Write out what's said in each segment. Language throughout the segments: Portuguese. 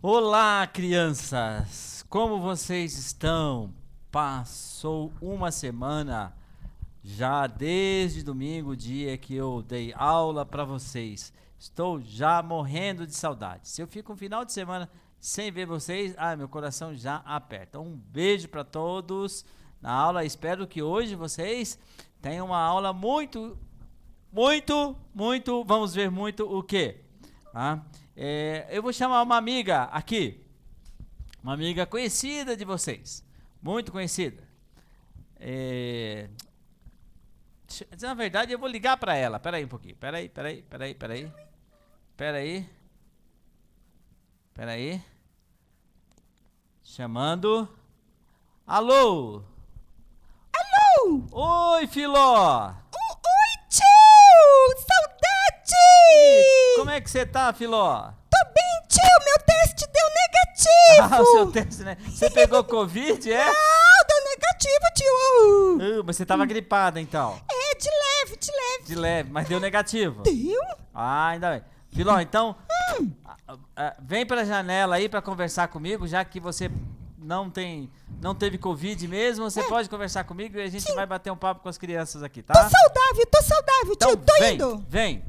Olá, crianças! Como vocês estão? Passou uma semana já desde domingo, dia que eu dei aula para vocês. Estou já morrendo de saudade. Se eu fico um final de semana sem ver vocês, meu coração já aperta. Um beijo para todos na aula. Espero que hoje vocês tenham uma aula muito, vamos ver muito o quê? Eu vou chamar uma amiga aqui, uma amiga conhecida de vocês, muito conhecida. Na verdade, eu vou ligar para ela. Pera aí um pouquinho. Pera aí. Chamando. Alô? Alô? Oi, Filó. Oi, tio! Saudade! Como é que você tá, Filó? Tô bem, tio. Meu teste deu negativo. O seu teste, né? Você pegou Covid, é? Não, deu negativo, tio. Mas você tava gripada, então. De leve. De leve, mas deu negativo. Deu? Ainda bem. Filó, então, vem pra janela aí pra conversar comigo, já que você não teve Covid mesmo, você pode conversar comigo e a gente vai bater um papo com as crianças aqui, tá? Tô saudável, Então, tio. Tô indo. Vem.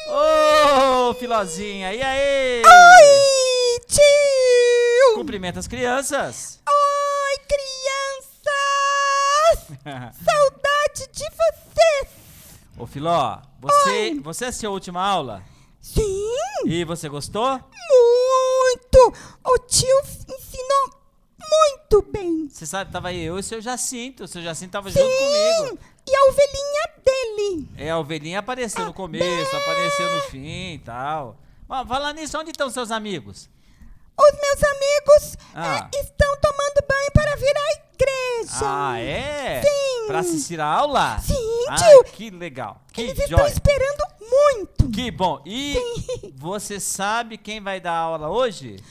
Ô, Filózinha, e aí? Oi, tio. Cumprimenta as crianças. Oi, crianças. Saudade de vocês. Ô, Filó, você assistiu a última aula? Sim. E você gostou? Muito. O tio ensinou muito bem. Você sabe, tava aí eu e o seu Jacinto. O seu Jacinto tava junto comigo. E a ovelhinha dele. A ovelhinha apareceu no começo, apareceu no fim e tal. Mas falando nisso, onde estão seus amigos? Os meus amigos estão tomando banho para vir à igreja. É? Sim. Pra assistir a aula? Sim, tio. Que legal. Eles estão esperando muito. Que bom. E você sabe quem vai dar aula hoje?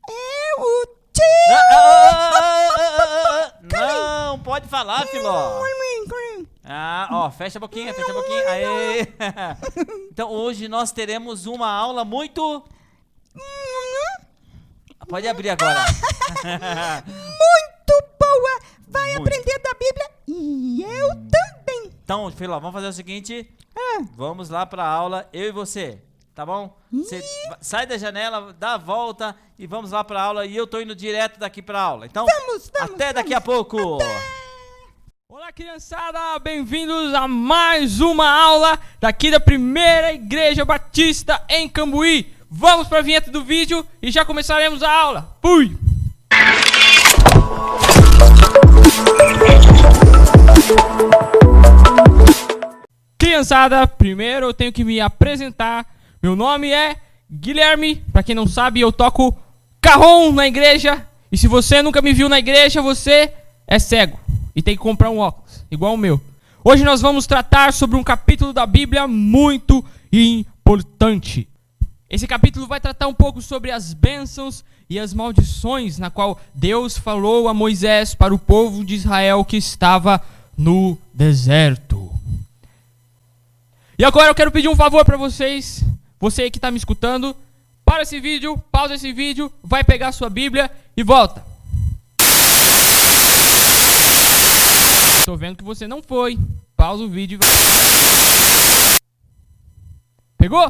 É o tio. Não, pode falar, Filó. Fecha a boquinha. Aê. Então, hoje nós teremos uma aula muito... Pode abrir agora. Muito boa. Vai aprender da Bíblia e eu também. Então, Filó, vamos fazer o seguinte. Vamos lá pra aula, eu e você. Tá bom? Você sai da janela, dá a volta e vamos lá pra aula. E eu tô indo direto daqui pra aula. Então, até daqui a pouco. Olá, criançada, bem-vindos a mais uma aula daqui da Primeira Igreja Batista em Cambuí. Vamos para a vinheta do vídeo e já começaremos a aula. Fui! Criançada, primeiro eu tenho que me apresentar. Meu nome é Guilherme. Para quem não sabe, eu toco cajón na igreja. E se você nunca me viu na igreja, você é cego e tem que comprar um óculos, igual o meu. Hoje nós vamos tratar sobre um capítulo da Bíblia muito importante. Esse capítulo vai tratar um pouco sobre as bênçãos e as maldições na qual Deus falou a Moisés para o povo de Israel que estava no deserto. E agora eu quero pedir um favor para vocês, você que está me escutando, para esse vídeo, pausa esse vídeo, vai pegar sua Bíblia e volta. Tô vendo que você não foi. Pausa o vídeo e vai. Pegou?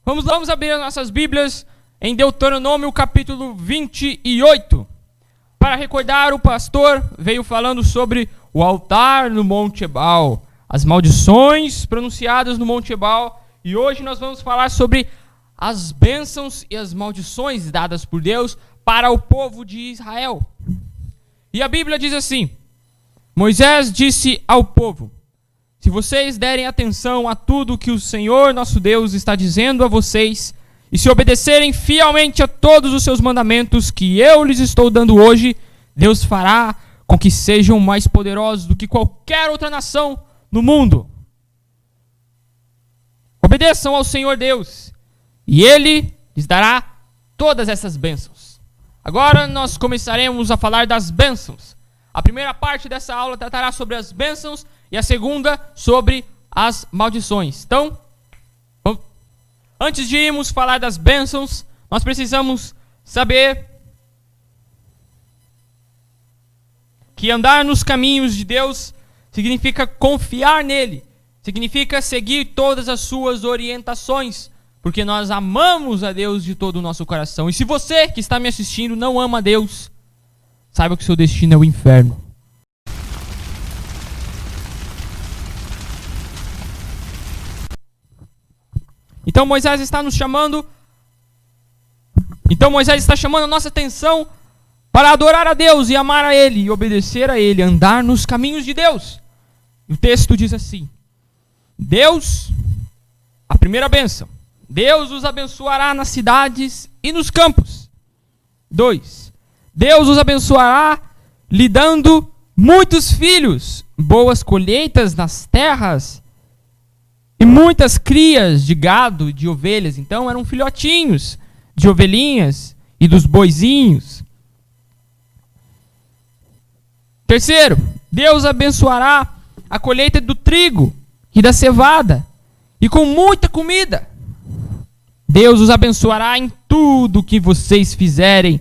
Vamos abrir as nossas Bíblias em Deuteronômio capítulo 28. Para recordar, o pastor veio falando sobre o altar no Monte Ebal, as maldições pronunciadas no Monte Ebal, e hoje nós vamos falar sobre as bênçãos e as maldições dadas por Deus para o povo de Israel. E a Bíblia diz assim: Moisés disse ao povo: se vocês derem atenção a tudo que o Senhor nosso Deus está dizendo a vocês, e se obedecerem fielmente a todos os seus mandamentos que eu lhes estou dando hoje, Deus fará com que sejam mais poderosos do que qualquer outra nação no mundo. Obedeçam ao Senhor Deus, e Ele lhes dará todas essas bênçãos. Agora nós começaremos a falar das bênçãos. A primeira parte dessa aula tratará sobre as bênçãos e a segunda sobre as maldições. Então, antes de irmos falar das bênçãos, nós precisamos saber que andar nos caminhos de Deus significa confiar nele, significa seguir todas as suas orientações, porque nós amamos a Deus de todo o nosso coração. E se você que está me assistindo não ama a Deus, saiba que seu destino é o inferno. Então Moisés está chamando a nossa atenção para adorar a Deus e amar a Ele e obedecer a Ele, andar nos caminhos de Deus. E o texto diz assim: Deus, a primeira bênção, Deus os abençoará nas cidades e nos campos. 2. Deus os abençoará lhe dando muitos filhos, boas colheitas nas terras e muitas crias de gado e de ovelhas. Então eram filhotinhos de ovelhinhas e dos boizinhos. 3. Deus abençoará a colheita do trigo e da cevada, e com muita comida. Deus os abençoará em tudo que vocês fizerem.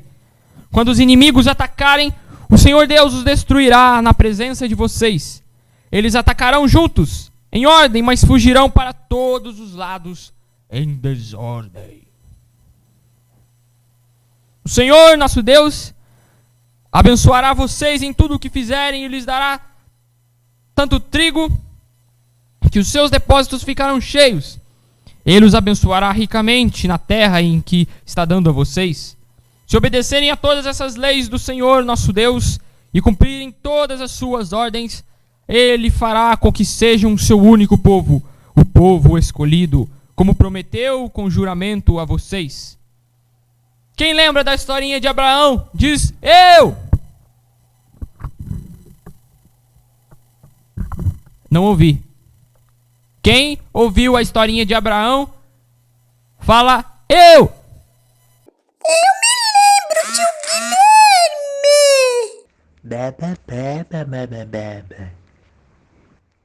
Quando os inimigos atacarem, o Senhor Deus os destruirá na presença de vocês. Eles atacarão juntos, em ordem, mas fugirão para todos os lados em desordem. O Senhor, nosso Deus, abençoará vocês em tudo o que fizerem e lhes dará tanto trigo que os seus depósitos ficarão cheios. Ele os abençoará ricamente na terra em que está dando a vocês. Se obedecerem a todas essas leis do Senhor, nosso Deus, e cumprirem todas as suas ordens, Ele fará com que sejam seu único povo, o povo escolhido, como prometeu com juramento a vocês. Quem lembra da historinha de Abraão? Diz eu! Não ouvi. Quem ouviu a historinha de Abraão? Fala eu!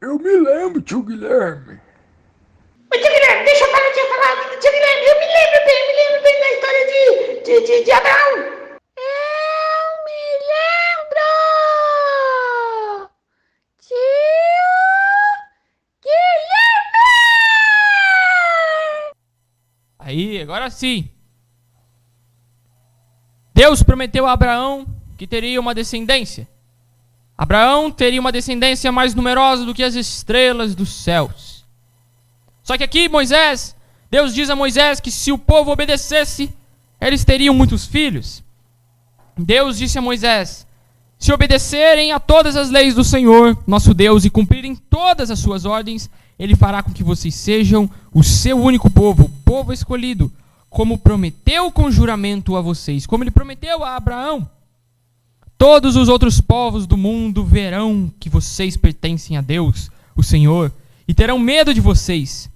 Eu me lembro, tio Guilherme! Eu me lembro, tio Guilherme. Ô, tio Guilherme, deixa eu falar, tio Guilherme, eu me lembro bem da história de Abraão. Eu me lembro! Tio Guilherme! Aí, agora sim. Deus prometeu a Abraão que teria uma descendência. Abraão teria uma descendência mais numerosa do que as estrelas dos céus. Só que aqui Deus diz a Moisés que se o povo obedecesse, eles teriam muitos filhos. Deus disse a Moisés: se obedecerem a todas as leis do Senhor, nosso Deus, e cumprirem todas as suas ordens, Ele fará com que vocês sejam o seu único povo, o povo escolhido, como prometeu com juramento a vocês, como Ele prometeu a Abraão. Todos os outros povos do mundo verão que vocês pertencem a Deus, o Senhor, e terão medo de vocês.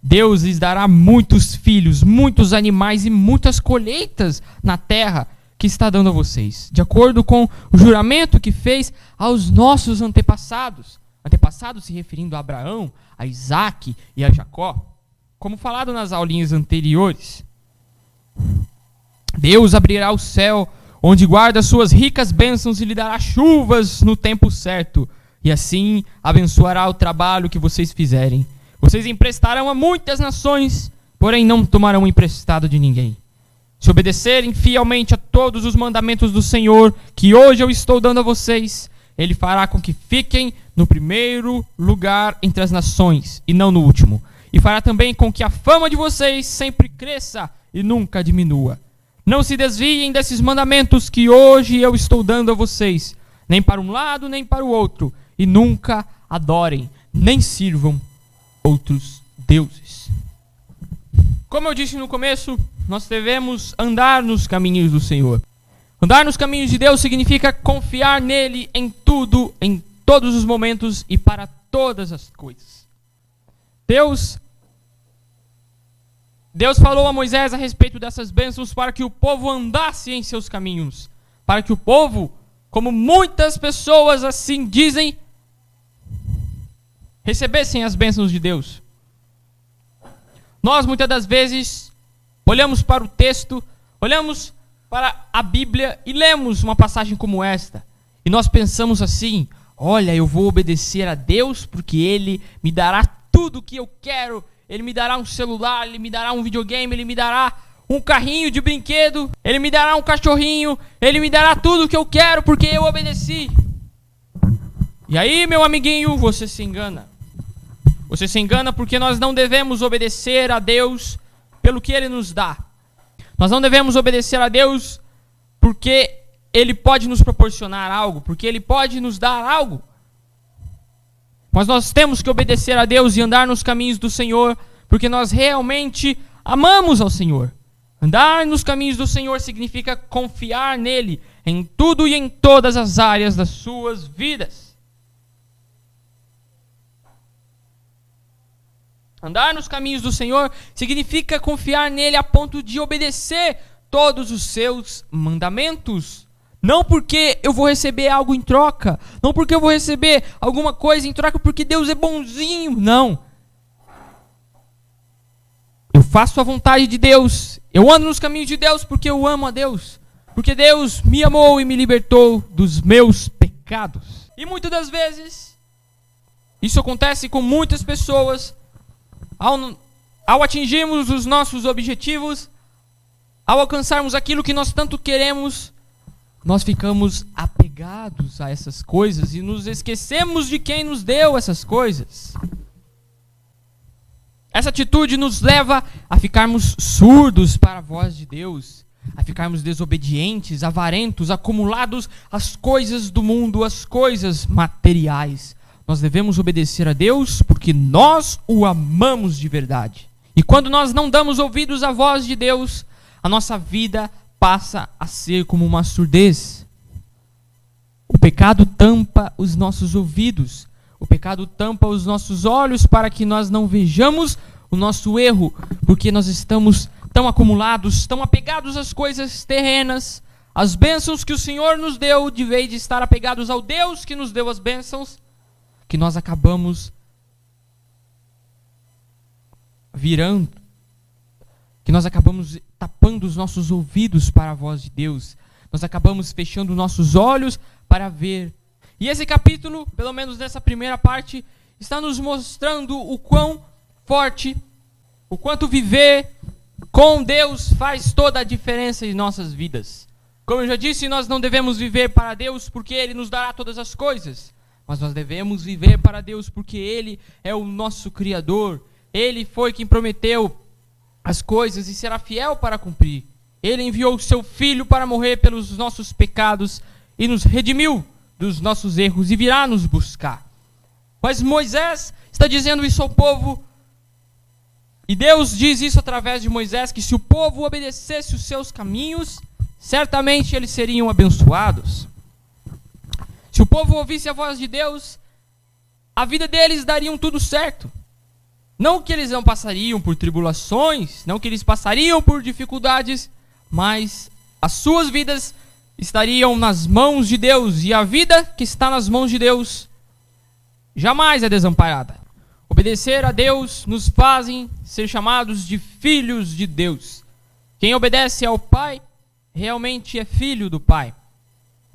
Deus lhes dará muitos filhos, muitos animais e muitas colheitas na terra que está dando a vocês, de acordo com o juramento que fez aos nossos antepassados. Antepassados se referindo a Abraão, a Isaac e a Jacó, como falado nas aulinhas anteriores. Deus abrirá o céu, onde guarda suas ricas bênçãos, e lhe dará chuvas no tempo certo, e assim abençoará o trabalho que vocês fizerem. Vocês emprestarão a muitas nações, porém não tomarão emprestado de ninguém. Se obedecerem fielmente a todos os mandamentos do Senhor, que hoje eu estou dando a vocês, Ele fará com que fiquem no primeiro lugar entre as nações, e não no último. E fará também com que a fama de vocês sempre cresça e nunca diminua. Não se desviem desses mandamentos que hoje eu estou dando a vocês, nem para um lado nem para o outro, e nunca adorem, nem sirvam outros deuses. Como eu disse no começo, nós devemos andar nos caminhos do Senhor. Andar nos caminhos de Deus significa confiar nele em tudo, em todos os momentos e para todas as coisas. Deus falou a Moisés a respeito dessas bênçãos para que o povo andasse em seus caminhos. Para que o povo, como muitas pessoas assim dizem, recebessem as bênçãos de Deus. Nós muitas das vezes olhamos para o texto Olhamos para a Bíblia e lemos uma passagem como esta. E nós pensamos assim: olha, eu vou obedecer a Deus porque Ele me dará tudo o que eu quero. Ele me dará um celular, Ele me dará um videogame, Ele me dará um carrinho de brinquedo, Ele me dará um cachorrinho, Ele me dará tudo o que eu quero porque eu obedeci. E aí, meu amiguinho, você se engana. Você se engana porque nós não devemos obedecer a Deus pelo que Ele nos dá. Nós não devemos obedecer a Deus porque Ele pode nos proporcionar algo, porque Ele pode nos dar algo. Mas nós temos que obedecer a Deus e andar nos caminhos do Senhor, porque nós realmente amamos ao Senhor. Andar nos caminhos do Senhor significa confiar nele em tudo e em todas as áreas das suas vidas. Andar nos caminhos do Senhor significa confiar nele a ponto de obedecer todos os seus mandamentos. Não porque eu vou receber algo em troca, não porque eu vou receber alguma coisa em troca porque Deus é bonzinho, não. Eu faço a vontade de Deus, eu ando nos caminhos de Deus porque eu amo a Deus, porque Deus me amou e me libertou dos meus pecados. E muitas das vezes, isso acontece com muitas pessoas, ao atingirmos os nossos objetivos, ao alcançarmos aquilo que nós tanto queremos, nós ficamos apegados a essas coisas e nos esquecemos de quem nos deu essas coisas. Essa atitude nos leva a ficarmos surdos para a voz de Deus, a ficarmos desobedientes, avarentos, acumulados às coisas do mundo, às coisas materiais. Nós devemos obedecer a Deus porque nós o amamos de verdade. E quando nós não damos ouvidos à voz de Deus, a nossa vida passa a ser como uma surdez. O pecado tampa os nossos ouvidos. O pecado tampa os nossos olhos para que nós não vejamos o nosso erro, porque nós estamos tão acumulados, tão apegados às coisas terrenas, às bênçãos que o Senhor nos deu, de vez de estar apegados ao Deus que nos deu as bênçãos, que nós acabamos virando, que nós acabamos tapando os nossos ouvidos para a voz de Deus, nós acabamos fechando nossos olhos para ver. E esse capítulo, pelo menos nessa primeira parte, está nos mostrando o quão forte, o quanto viver com Deus faz toda a diferença em nossas vidas. Como eu já disse, nós não devemos viver para Deus porque Ele nos dará todas as coisas, mas nós devemos viver para Deus porque Ele é o nosso Criador. Ele foi quem prometeu as coisas e será fiel para cumprir. Ele enviou o seu Filho para morrer pelos nossos pecados e nos redimiu dos nossos erros e virá nos buscar. Mas Moisés está dizendo isso ao povo, e Deus diz isso através de Moisés, que se o povo obedecesse os seus caminhos, certamente eles seriam abençoados. Se o povo ouvisse a voz de Deus, a vida deles daria tudo certo. Não que eles não passariam por tribulações, não que eles passariam por dificuldades, mas as suas vidas estariam nas mãos de Deus, e a vida que está nas mãos de Deus jamais é desamparada. Obedecer a Deus nos fazem ser chamados de filhos de Deus. Quem obedece ao Pai realmente é filho do Pai.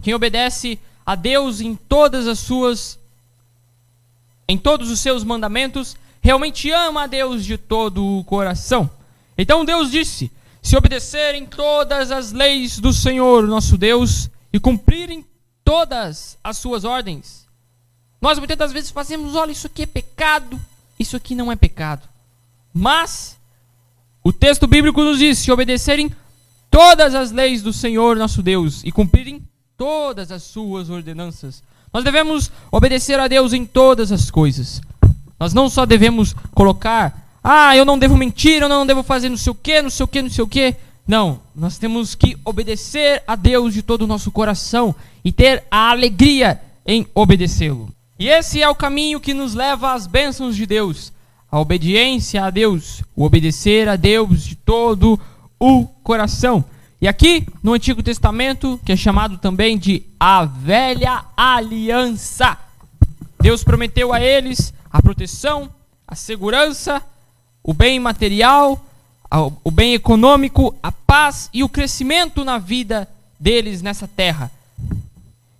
Quem obedece a Deus em todos os seus mandamentos realmente ama a Deus de todo o coração. Então Deus disse: se obedecerem todas as leis do Senhor nosso Deus e cumprirem todas as suas ordens. Nós muitas das vezes fazemos: olha, isso aqui é pecado, isso aqui não é pecado. Mas o texto bíblico nos diz: se obedecerem todas as leis do Senhor nosso Deus e cumprirem todas as suas ordenanças. Nós devemos obedecer a Deus em todas as coisas. Nós não só devemos colocar: eu não devo mentir, eu não devo fazer não sei o que, não sei o que, não sei o que. Não, nós temos que obedecer a Deus de todo o nosso coração e ter a alegria em obedecê-lo. E esse é o caminho que nos leva às bênçãos de Deus, a obediência a Deus, o obedecer a Deus de todo o coração. E aqui no Antigo Testamento, que é chamado também de a Velha Aliança, Deus prometeu a eles a proteção, a segurança, o bem material, o bem econômico, a paz e o crescimento na vida deles nessa terra.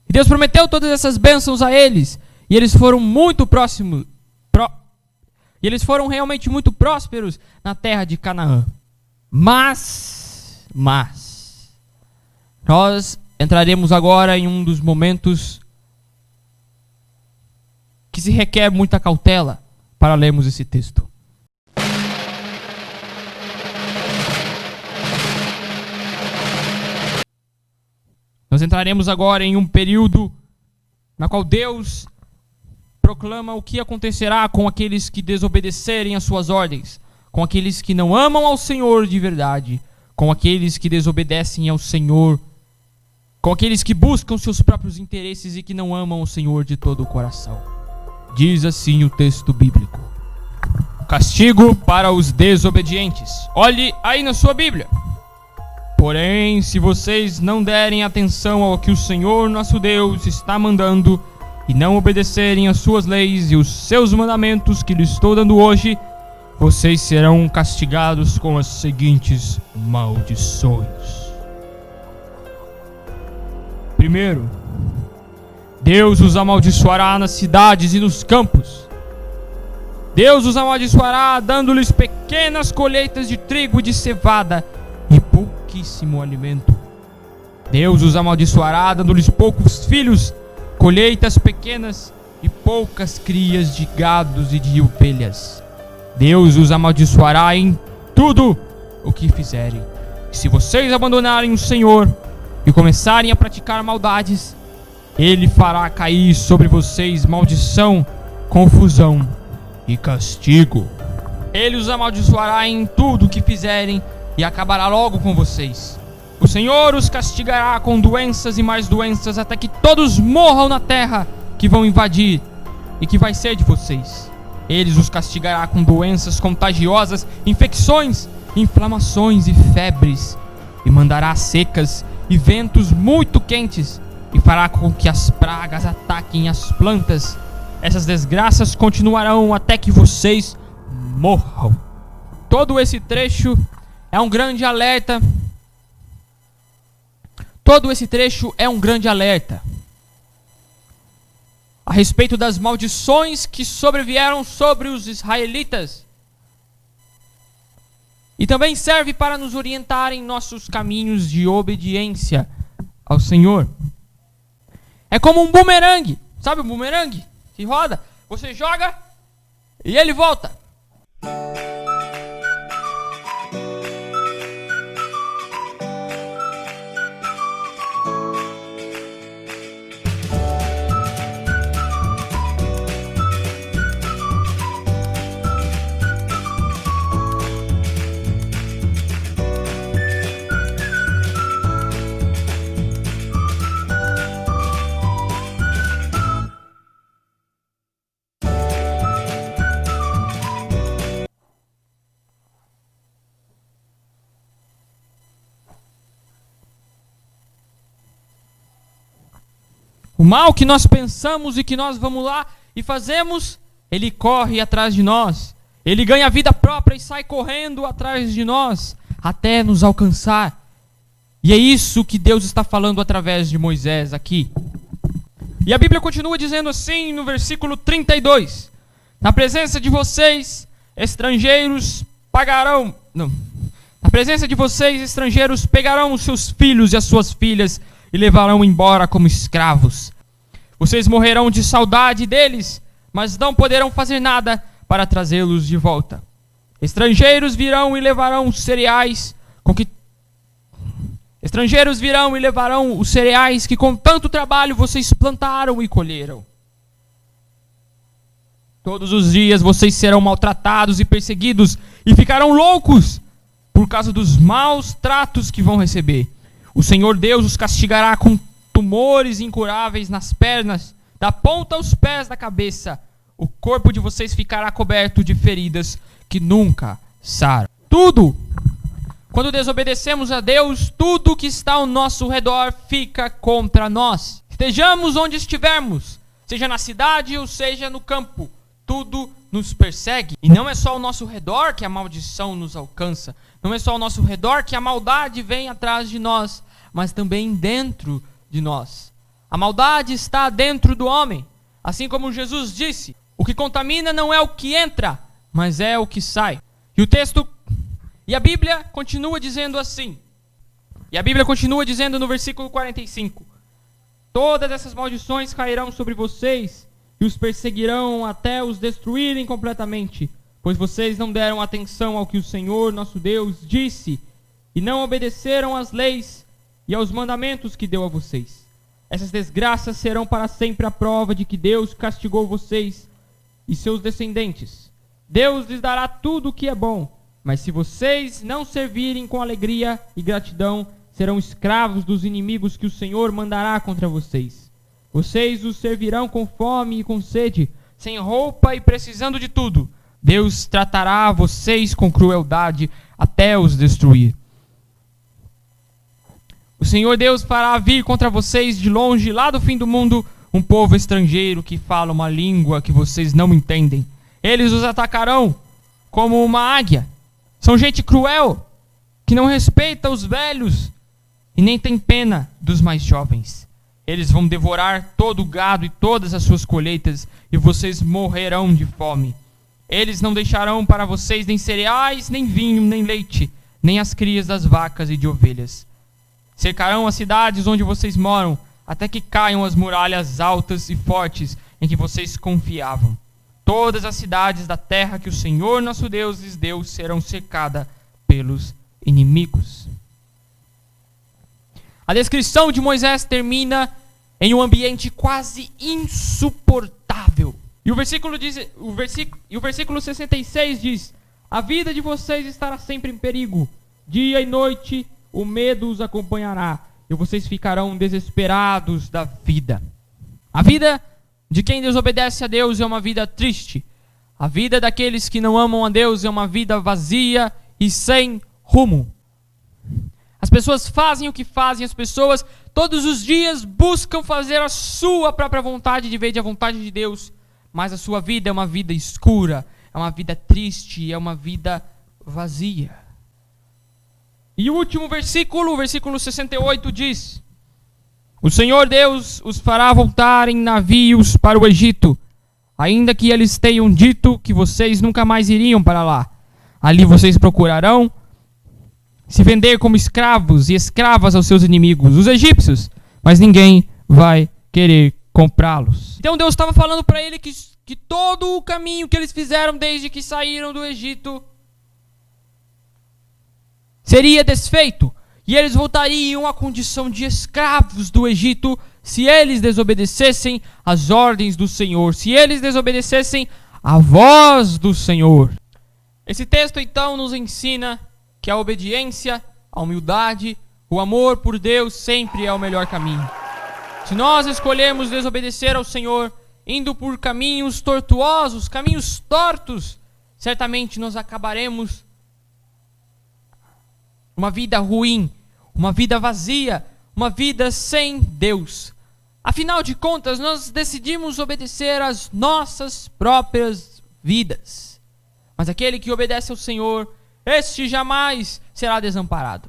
E Deus prometeu todas essas bênçãos a eles, e eles foram muito próximos, e eles foram realmente muito prósperos na terra de Canaã. Mas nós entraremos agora em um dos momentos que se requer muita cautela para lermos esse texto. Nós entraremos agora em um período na qual Deus proclama o que acontecerá com aqueles que desobedecerem às suas ordens, com aqueles que não amam ao Senhor de verdade, com aqueles que desobedecem ao Senhor, com aqueles que buscam seus próprios interesses e que não amam o Senhor de todo o coração. Diz assim o texto bíblico: castigo para os desobedientes. Olhe aí na sua Bíblia. Porém, se vocês não derem atenção ao que o Senhor nosso Deus está mandando e não obedecerem às suas leis e os seus mandamentos que lhes estou dando hoje, vocês serão castigados com as seguintes maldições. Primeiro, Deus os amaldiçoará nas cidades e nos campos. Deus os amaldiçoará dando-lhes pequenas colheitas de trigo e de cevada e pouquíssimo alimento. Deus os amaldiçoará dando-lhes poucos filhos, colheitas pequenas e poucas crias de gados e de ovelhas. Deus os amaldiçoará em tudo o que fizerem. E se vocês abandonarem o Senhor e começarem a praticar maldades, Ele fará cair sobre vocês maldição, confusão e castigo. Ele os amaldiçoará em tudo o que fizerem e acabará logo com vocês. O Senhor os castigará com doenças e mais doenças, até que todos morram na terra que vão invadir e que vai ser de vocês. Ele os castigará com doenças contagiosas, infecções, inflamações e febres, e mandará secas e ventos muito quentes, e fará com que as pragas ataquem as plantas. Essas desgraças continuarão até que vocês morram. Todo esse trecho é um grande alerta. Todo esse trecho é um grande alerta a respeito das maldições que sobrevieram sobre os israelitas. E também serve para nos orientar em nossos caminhos de obediência ao Senhor. É como um bumerangue. Sabe o bumerangue? Que roda, você joga e ele volta. O mal que nós pensamos e que nós vamos lá e fazemos, ele corre atrás de nós. Ele ganha vida própria e sai correndo atrás de nós até nos alcançar. E é isso que Deus está falando através de Moisés aqui. E a Bíblia continua dizendo assim no versículo 32. Na presença de vocês, estrangeiros pagarão... Não. Na presença de vocês, estrangeiros pegarão os seus filhos e as suas filhas e levarão embora como escravos. Vocês morrerão de saudade deles, mas não poderão fazer nada para trazê-los de volta. Estrangeiros virão e levarão os cereais que com tanto trabalho vocês plantaram e colheram. Todos os dias vocês serão maltratados e perseguidos e ficarão loucos por causa dos maus tratos que vão receber. O Senhor Deus os castigará com tumores incuráveis nas pernas, da ponta aos pés da cabeça. O corpo de vocês ficará coberto de feridas que nunca saram. Tudo, quando desobedecemos a Deus, tudo que está ao nosso redor fica contra nós. Estejamos onde estivermos, seja na cidade ou seja no campo, tudo nos persegue. E não é só ao nosso redor que a maldição nos alcança. Não é só ao nosso redor que a maldade vem atrás de nós, mas também dentro de nós. A maldade está dentro do homem. Assim como Jesus disse, o que contamina não é o que entra, mas é o que sai. E a Bíblia continua dizendo assim. E a Bíblia continua dizendo no versículo 45. Todas essas maldições cairão sobre vocês e os perseguirão até os destruírem completamente, pois vocês não deram atenção ao que o Senhor, nosso Deus, disse e não obedeceram às leis e aos mandamentos que deu a vocês. Essas desgraças serão para sempre a prova de que Deus castigou vocês e seus descendentes. Deus lhes dará tudo o que é bom, mas se vocês não servirem com alegria e gratidão, serão escravos dos inimigos que o Senhor mandará contra vocês. Vocês os servirão com fome e com sede, sem roupa e precisando de tudo. Deus tratará vocês com crueldade até os destruir. O Senhor Deus fará vir contra vocês de longe, lá do fim do mundo, um povo estrangeiro que fala uma língua que vocês não entendem. Eles os atacarão como uma águia. São gente cruel, que não respeita os velhos e nem tem pena dos mais jovens. Eles vão devorar todo o gado e todas as suas colheitas, e vocês morrerão de fome. Eles não deixarão para vocês nem cereais, nem vinho, nem leite, nem as crias das vacas e de ovelhas. Cercarão as cidades onde vocês moram, até que caiam as muralhas altas e fortes em que vocês confiavam. Todas as cidades da terra que o Senhor nosso Deus lhes deu serão cercadas pelos inimigos. A descrição de Moisés termina em um ambiente quase insuportável. E o versículo 66 diz: a vida de vocês estará sempre em perigo. Dia e noite o medo os acompanhará, e vocês ficarão desesperados da vida. A vida de quem desobedece a Deus é uma vida triste. A vida daqueles que não amam a Deus é uma vida vazia e sem rumo. As pessoas fazem o que fazem, as pessoas todos os dias buscam fazer a sua própria vontade de vez de a vontade de Deus, mas a sua vida é uma vida escura, é uma vida triste, é uma vida vazia. E o último versículo, o versículo 68 diz: o Senhor Deus os fará voltar em navios para o Egito, ainda que eles tenham dito que vocês nunca mais iriam para lá. Ali vocês procurarão se vender como escravos e escravas aos seus inimigos, os egípcios, mas ninguém vai querer comprá-los. Então Deus estava falando para ele que todo o caminho que eles fizeram desde que saíram do Egito seria desfeito, e eles voltariam à condição de escravos do Egito se eles desobedecessem às ordens do Senhor, se eles desobedecessem à voz do Senhor. Esse texto então nos ensina que a obediência, a humildade, o amor por Deus sempre é o melhor caminho. Se nós escolhermos desobedecer ao Senhor, indo por caminhos tortuosos, caminhos tortos, certamente nós acabaremos uma vida ruim, uma vida vazia, uma vida sem Deus. Afinal de contas, nós decidimos obedecer às nossas próprias vidas. Mas aquele que obedece ao Senhor, este jamais será desamparado.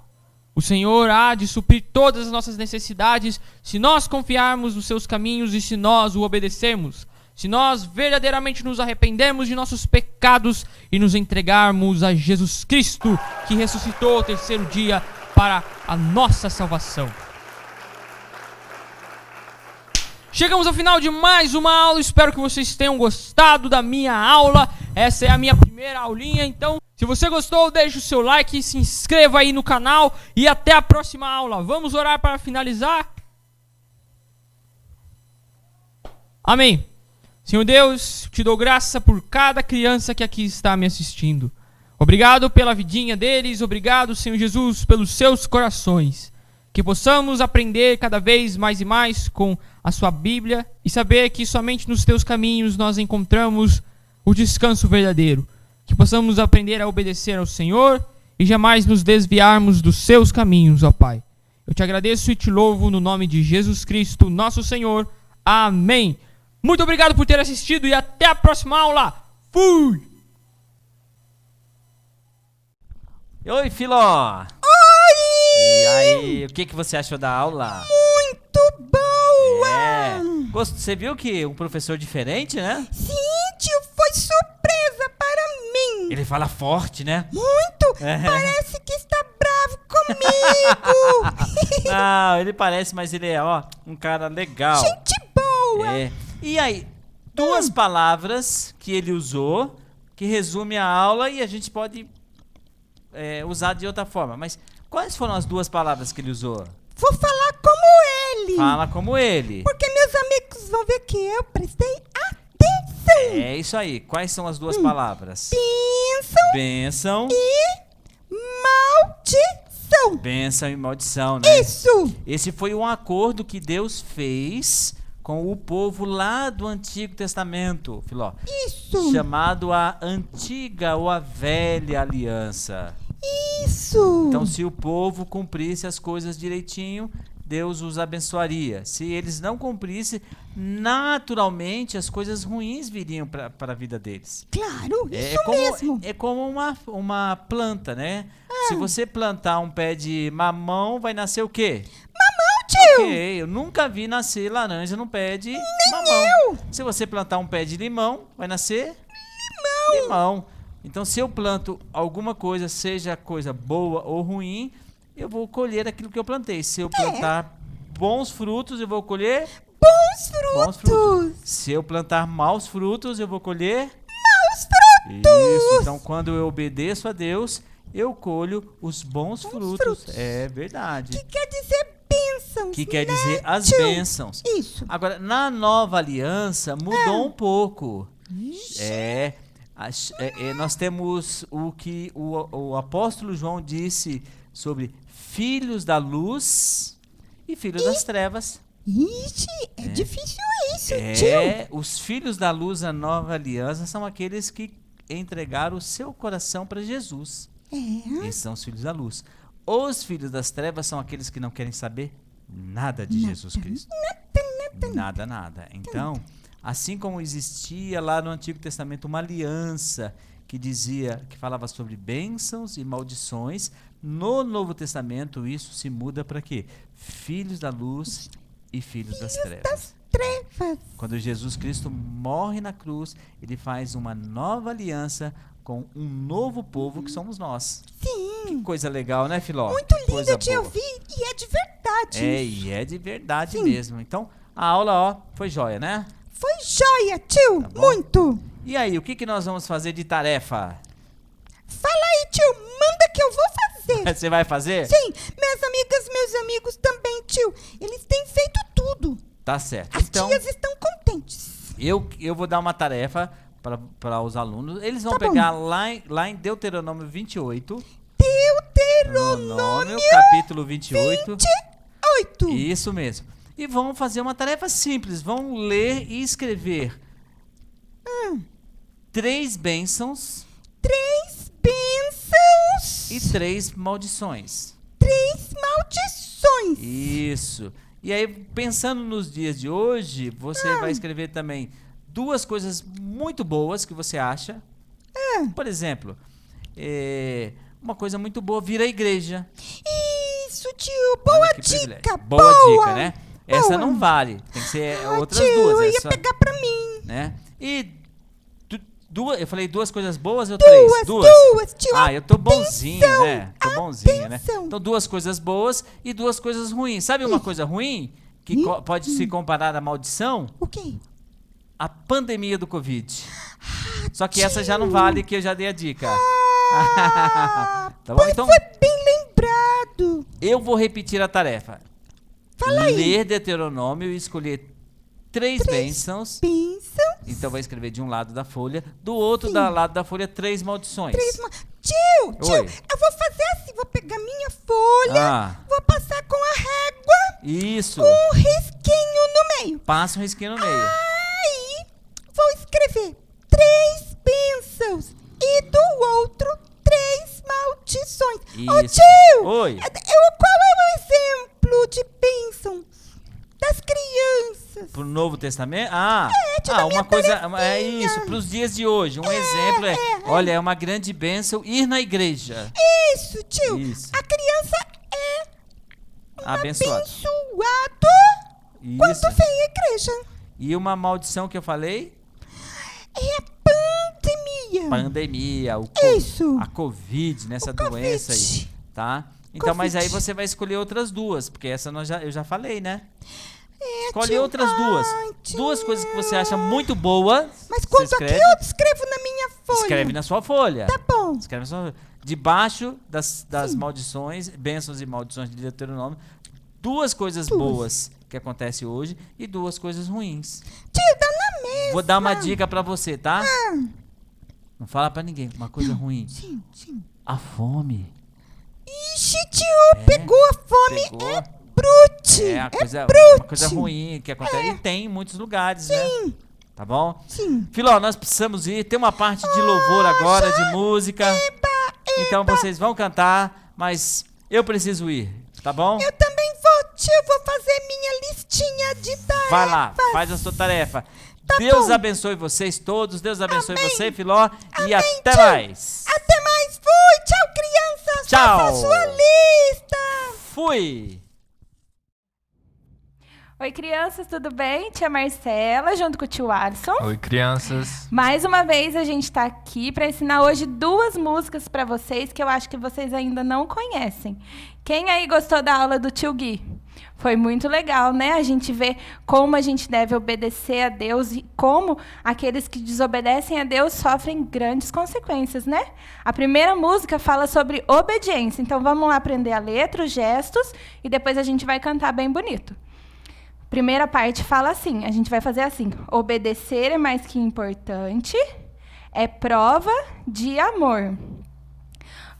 O Senhor há de suprir todas as nossas necessidades se nós confiarmos nos seus caminhos e se nós o obedecermos. Se nós verdadeiramente nos arrependermos de nossos pecados e nos entregarmos a Jesus Cristo, que ressuscitou ao terceiro dia para a nossa salvação. Chegamos ao final de mais uma aula. Espero que vocês tenham gostado da minha aula. Essa é a minha primeira aulinha. Então, se você gostou, deixe o seu like, se inscreva aí no canal e até a próxima aula. Vamos orar para finalizar? Amém. Senhor Deus, te dou graça por cada criança que aqui está me assistindo. Obrigado pela vidinha deles, obrigado, Senhor Jesus, pelos seus corações. Que possamos aprender cada vez mais e mais com a sua Bíblia e saber que somente nos teus caminhos nós encontramos o descanso verdadeiro. Que possamos aprender a obedecer ao Senhor e jamais nos desviarmos dos seus caminhos, ó Pai. Eu te agradeço e te louvo no nome de Jesus Cristo, nosso Senhor. Amém. Muito obrigado por ter assistido e até a próxima aula. Fui! Oi, Filó! Oi! E aí, o que você achou da aula? Muito boa! Você viu que um professor diferente, né? Sim, tio, foi surpresa para mim. Ele fala forte, né? Muito! Parece que está bravo comigo. Não, ele parece, mas ele é, um cara legal. Gente boa. É. E aí, duas palavras que ele usou, que resume a aula e a gente pode usar de outra forma. Mas quais foram as duas palavras que ele usou? Vou falar como ele. Fala como ele. Porque meus amigos vão ver que eu prestei atenção. É isso aí. Quais são as duas palavras? Bênção Bênção. e maldição. Bênção e maldição, né? Isso. Esse foi um acordo que Deus fez com o povo lá do Antigo Testamento, Filó. Isso. Chamado a Antiga ou a Velha Aliança. Isso. Então, se o povo cumprisse as coisas direitinho, Deus os abençoaria. Se eles não cumprissem, naturalmente as coisas ruins viriam para a vida deles. Claro, isso mesmo. É como uma planta, né? Se você plantar um pé de mamão, vai nascer o quê? Mamão, tio. Ok, eu nunca vi nascer laranja no pé de mamão. eu. Se você plantar um pé de limão, vai nascer limão. Então, se eu planto alguma coisa, seja coisa boa ou ruim, eu vou colher aquilo que eu plantei. Se eu plantar bons frutos, eu vou colher Bons frutos. Se eu plantar maus frutos, eu vou colher Maus frutos. Isso. Então, quando eu obedeço a Deus, eu colho os bons frutos. É verdade. Que quer dizer bênçãos, Que quer né, dizer as tio? bênçãos. Isso. Agora, na nova aliança, mudou um pouco. Nós temos o que o apóstolo João disse sobre filhos filhos e filhos das trevas. Ixi, é difícil isso, tio. Os filhos da luz da nova aliança são aqueles que entregaram o seu coração para Jesus. Esses são os filhos da luz. Os filhos das trevas são aqueles que não querem saber nada de Jesus Cristo. Nada. Então, assim como existia lá no Antigo Testamento uma aliança que falava sobre bênçãos e maldições, no Novo Testamento isso se muda para quê? Filhos da luz e filhos das trevas. Quando Jesus Cristo morre na cruz, ele faz uma nova aliança com um novo povo que somos nós. Sim. Que coisa legal, né, Filó? Muito Que coisa lindo de boa. ouvir e é de verdade. E é de verdade mesmo. Então, a aula, foi joia, né? Foi joia, tio. Tá bom. Muito. E aí, o que nós vamos fazer de tarefa? Fala aí, tio. Manda que eu vou fazer. Você vai fazer? Sim, minhas amigas, meus amigos também, tio. Eles têm feito tudo. Tá certo. As Então, tias estão contentes. eu vou dar uma tarefa para os alunos. Eles vão Tá bom. pegar lá em Deuteronômio 28. Deuteronômio capítulo 28. 28. Isso mesmo. E vão fazer uma tarefa simples. Vão ler e escrever 3 bênçãos 3 bênçãos e 3 maldições. 3 maldições. Isso. E aí, pensando nos dias de hoje, você vai escrever também 2 coisas muito boas que você acha. Por exemplo, uma coisa muito boa, vir à igreja. Isso, tio. Boa Olha que dica. privilégio. Boa dica, né? Essa não vale. Tem que ser outras tio, 2. eu ia Essa, pegar pra mim. né? E eu falei 2 coisas boas ou 2, 3? 2, tio. Eu tô bonzinho, né? Tô bonzinho, né? Atenção. Então, 2 coisas boas e 2 coisas ruins. Sabe uma coisa ruim que pode se comparar à maldição? O quê? A pandemia do Covid. Só que essa já não vale, que eu já dei a dica. Tá bom? Então, Foi bem lembrado. eu vou repetir a tarefa. Fala aí. Ler Deuteronômio e escolher 3 bênçãos. Bênçãos. Então vai escrever de um lado da folha, do outro lado da folha 3 maldições. Tio, Oi. eu vou fazer assim, vou pegar minha folha, vou passar com a régua, Isso. um risquinho no meio. Passa um risquinho no meio. Aí, vou escrever 3 bênçãos e do outro 3 maldições. Ô Isso. tio, Oi. qual é o exemplo de bênção das crianças? Pro Novo Testamento? parte da minha uma coisa, tarefinha. é isso, para os dias de hoje. Um exemplo olha, é uma grande bênção ir na igreja. Isso, tio. Isso. A criança é Abençoado. abençoado quando Isso. vem à igreja. E uma maldição que eu falei? É a pandemia. Pandemia, Isso. a Covid, nessa O doença aí, Covid. tá? Então, mas aí Covid. você vai escolher outras duas, porque essa eu já falei, né? Escolhe tio. outras duas. Tio. Duas coisas que você acha muito boas. Mas você quanto aqui escreve, eu escrevo na minha folha. escreve na sua folha. Tá bom. Escreve na sua folha. Debaixo das maldições, bênçãos e maldições de Deuteronômio, duas coisas boas que acontecem hoje e duas coisas ruins. Tio, dá na mesma. Vou dar uma dica pra você, tá? Não fala pra ninguém. Uma coisa ruim. Sim, sim. A fome. Ixi, tio, pegou a fome. Pegou. É brute. É uma brute. coisa ruim que acontece e tem em muitos lugares, né? Sim. Tá bom? Sim. Filó, nós precisamos ir. Tem uma parte de louvor agora, de música. Então vocês vão cantar, mas eu preciso ir, tá bom? Eu também vou, tio. Vou fazer minha listinha de tarefas. Vai lá, faz a sua tarefa. Tá Deus bom. abençoe vocês todos. Deus abençoe Amém. você, Filó. E Amém, até tio. mais. Até mais. Fui. Tchau, crianças. Tchau. Faça a sua lista. Fui. Oi, crianças, tudo bem? Tia Marcela, junto com o tio Alisson. Oi, crianças. Mais uma vez a gente está aqui para ensinar hoje duas músicas para vocês que eu acho que vocês ainda não conhecem. Quem aí gostou da aula do tio Gui? Foi muito legal, né? A gente vê como a gente deve obedecer a Deus e como aqueles que desobedecem a Deus sofrem grandes consequências, né? A primeira música fala sobre obediência. Então vamos lá aprender a letra, os gestos e depois a gente vai cantar bem bonito. Primeira parte fala assim, a gente vai fazer assim: obedecer é mais que importante, é prova de amor.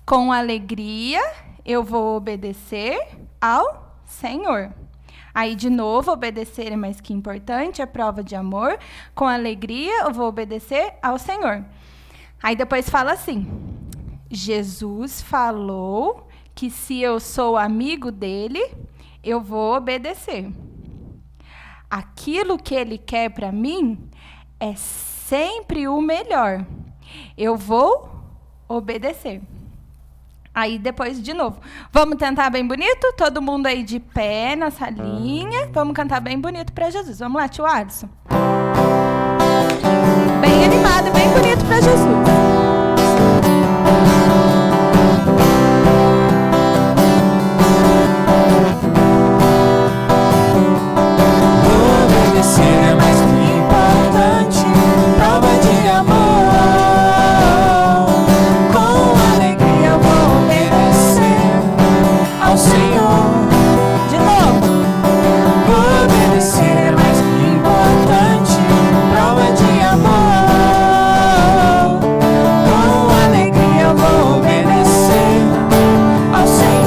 Com alegria eu vou obedecer ao Senhor. Aí, de novo, obedecer é mais que importante, é prova de amor. Com alegria eu vou obedecer ao Senhor. Aí depois fala assim: Jesus falou que se eu sou amigo dele, eu vou obedecer. Aquilo que ele quer para mim é sempre o melhor. Eu vou obedecer. Aí depois de novo. Vamos tentar bem bonito? Todo mundo aí de pé na salinha. Vamos cantar bem bonito para Jesus. Vamos lá, tio Alisson. Bem animado, bem bonito para Jesus. É mais que importante, prova de amor. Com alegria eu vou obedecer ao Senhor. De novo. Obedecer é mais que importante, prova de amor. Com alegria eu vou obedecer ao Senhor.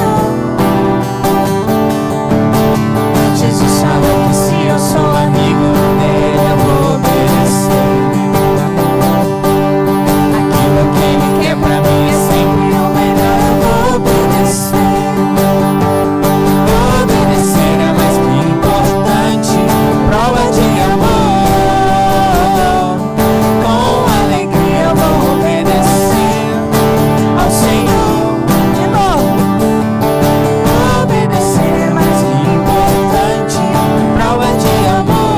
Jesus falou que se eu sou amigo dele, eu vou obedecer. Aquilo que ele quer pra mim é sempre o melhor, eu vou obedecer. Obedecer é mais que importante, prova de amor. Com alegria eu vou obedecer ao Senhor. De novo. Obedecer é mais que importante, prova de amor.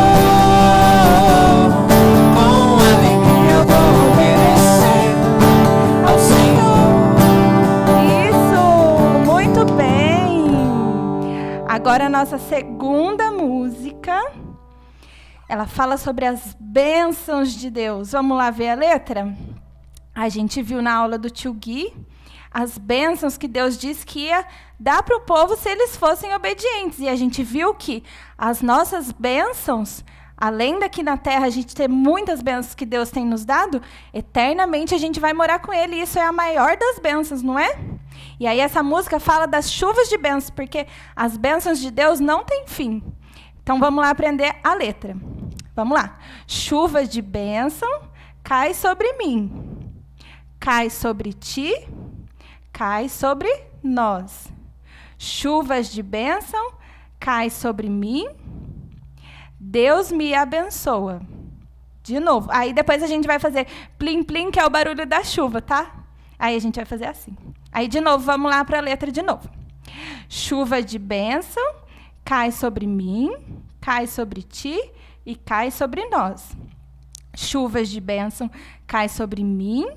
Com alegria eu vou obedecer ao Senhor. Isso, muito bem. Agora a nossa segunda música, ela fala sobre as bênçãos de Deus. Vamos lá ver a letra? A gente viu na aula do tio Gui as bênçãos que Deus disse que ia dar para o povo se eles fossem obedientes. E a gente viu que as nossas bênçãos, além daqui na terra a gente ter muitas bênçãos que Deus tem nos dado, eternamente a gente vai morar com Ele. E isso é a maior das bênçãos, não é? E aí essa música fala das chuvas de bênçãos, porque as bênçãos de Deus não têm fim. Então vamos lá aprender a letra. Vamos lá. Chuva de bênção cai sobre mim, cai sobre ti, cai sobre nós. Chuvas de bênção cai sobre mim, Deus me abençoa. De novo. Aí depois a gente vai fazer plim, plim, que é o barulho da chuva, tá? Aí a gente vai fazer assim. Aí de novo, vamos lá para a letra de novo. Chuva de bênção, cai sobre mim, cai sobre ti e cai sobre nós. Chuvas de bênção, cai sobre mim,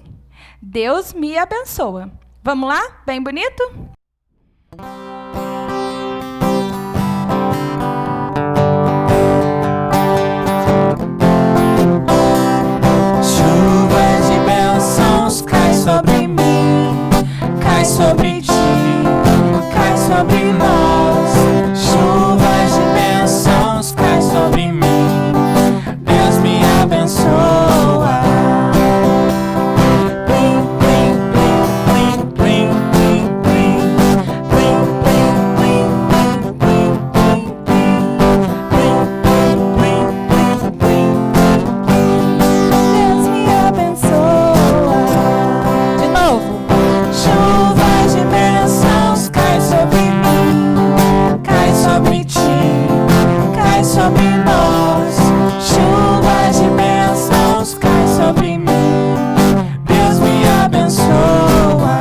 Deus me abençoa. Vamos lá? Bem bonito? Chuvas de bênçãos cai sobre mim, cai sobre ti, cai sobre nós. Chuvas de bênçãos cai sobre mim, Deus me abençoa. Plim, plim, plim, plim, plim, plim, plim, plim, plim, plim, plim, plim, plim, plim, plim. Deus me abençoa. De novo. Chuvas de bênçãos cai sobre mim, cai sobre ti, cai sobre nós. Chuvas de bênçãos cai sobre mim, Deus me abençoa.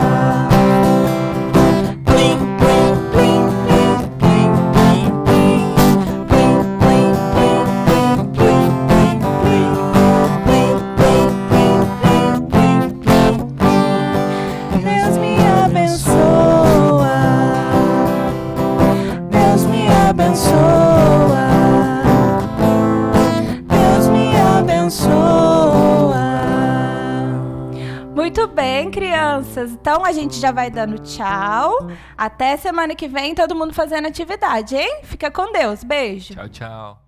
Plim, plim, plim, plim, plim, plim, plim, plim, plim, plim, plim, plim, plim, plim, plim, plim, plim, plim. Deus me abençoa. Deus me abençoa. Deus me abençoa. Muito bem, crianças. Então a gente já vai dando tchau. Até semana que vem, todo mundo fazendo atividade, hein? Fica com Deus. Beijo. Tchau, tchau.